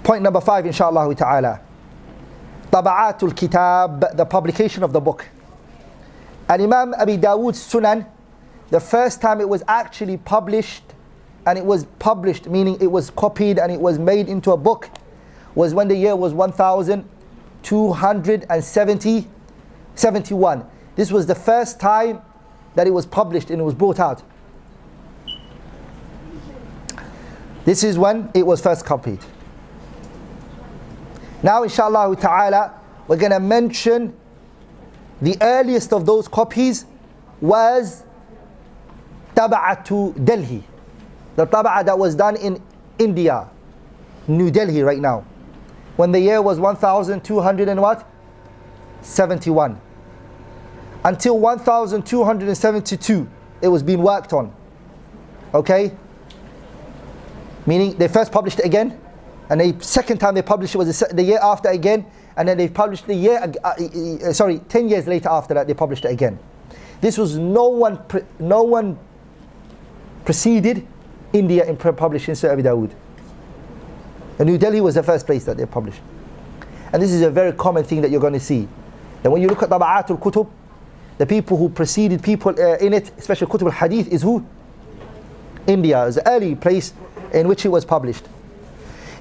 Point number 5, inshallah ta'ala. Taba'atul Kitab, the publication of the book. And Imam Abi Dawud's Sunan, the first time it was actually published, and it was published, meaning it was copied and it was made into a book, was when the year was 1271. This was the first time that it was published and it was brought out. This is when it was first copied. Now inshallah ta'ala, we're going to mention the earliest of those copies was Taba'atu Delhi. The Taba'a that was done in India, New Delhi right now, when the year was 1271 until 1272 it was being worked on. Okay, meaning they first published it again, and the second time they published it was the year after again, and then they published the year 10 years later after that they published it again. This was no one preceded India in publishing Sunan Abi Dawud. And New Delhi was the first place that they published. And this is a very common thing that you're going to see. And when you look at Taba'atul Kutub, the people who preceded people in it, especially Kutub al-Hadith, is who? India is the early place in which it was published.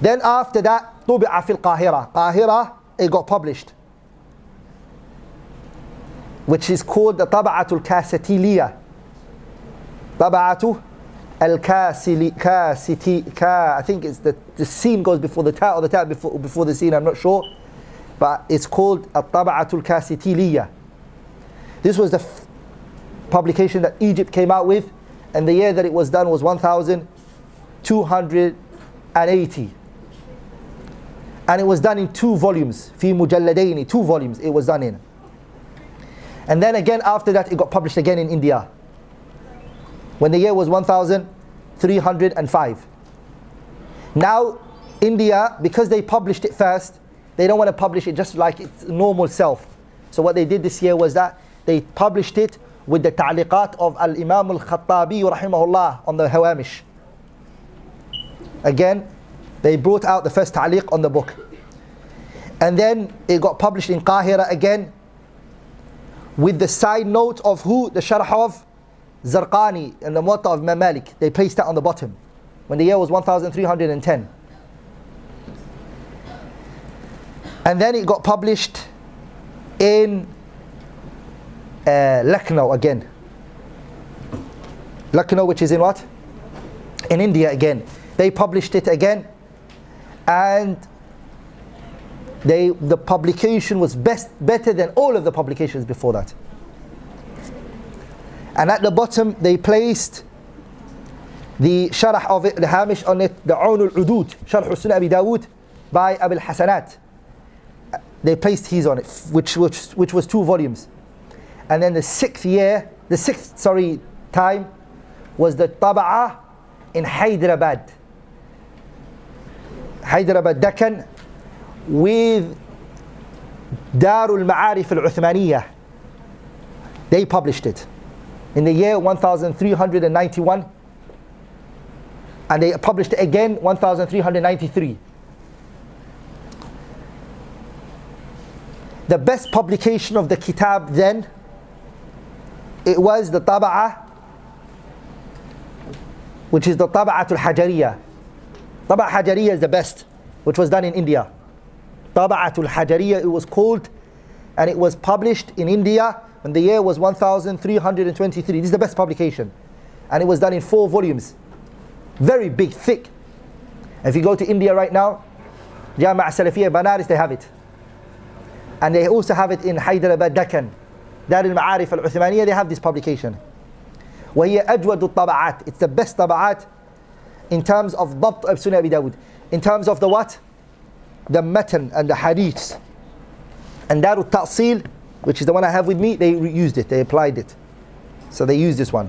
Then after that, Tubi'a fil Qahira. Qahira, it got published, which is called the Taba'atul Kasitiliya. Taba'atu al-Kasiti, I think it's the sin goes before the ta, or the ta before the sin, I'm not sure. But it's called Taba'atul Kasitiliya. This was the publication that Egypt came out with, and the year that it was done was 1280. And it was done in 2 volumes, fi mujalladaini, 2 volumes it was done in. And then again after that it got published again in India, when the year was 1305. Now India, because they published it first, they don't want to publish it just like its normal self. So what they did this year was that they published it with the ta'liqat of Al-Imam Al-Khattabi rahimahullah on the Hawamish. Again, they brought out the first ta'liq on the book. And then it got published in Qahira again with the side note of who? The Sharh of Zarqani and the Muwatta of Imam Malik. They placed that on the bottom when the year was 1310. And then it got published in Lucknow again. Lucknow, which is in what? In India again. They published it again, and the publication was better than all of the publications before that. And at the bottom they placed the Sharh of it, the Hamish on it, the Aun al-Udud, Sharh Sunan Abi Dawud by Abil Hasanat. They placed his on it, which was 2 volumes. And then the sixth time was the Taba'ah in Hyderabad, Deccan, with Darul Ma'arif al-Uthmaniyah. They published it in the year 1391, and they published it again 1393. The best publication of the kitab then, it was the Taba'ah, which is the Taba'atul Hajariyah. Taba'ah Hajariyah is the best, which was done in India. Taba'atul Hajariyah it was called, and it was published in India when the year was 1323. This is the best publication, and it was done in 4 volumes, very big, thick. If you go to India right now, Jami'ah Salafiyah Banaras, they have it, and they also have it in Hyderabad, Deccan, Dar al-Ma'arif al-Uthmaniyah. They have this publication. وهي أجود الطبعات. It's the best طبعات in terms of ضبط of Sunan Abi Dawud, in terms of the what? The matan and the hadiths. And Darut Ta'sil, which is the one I have with me, they used it, they applied it. So they used this one.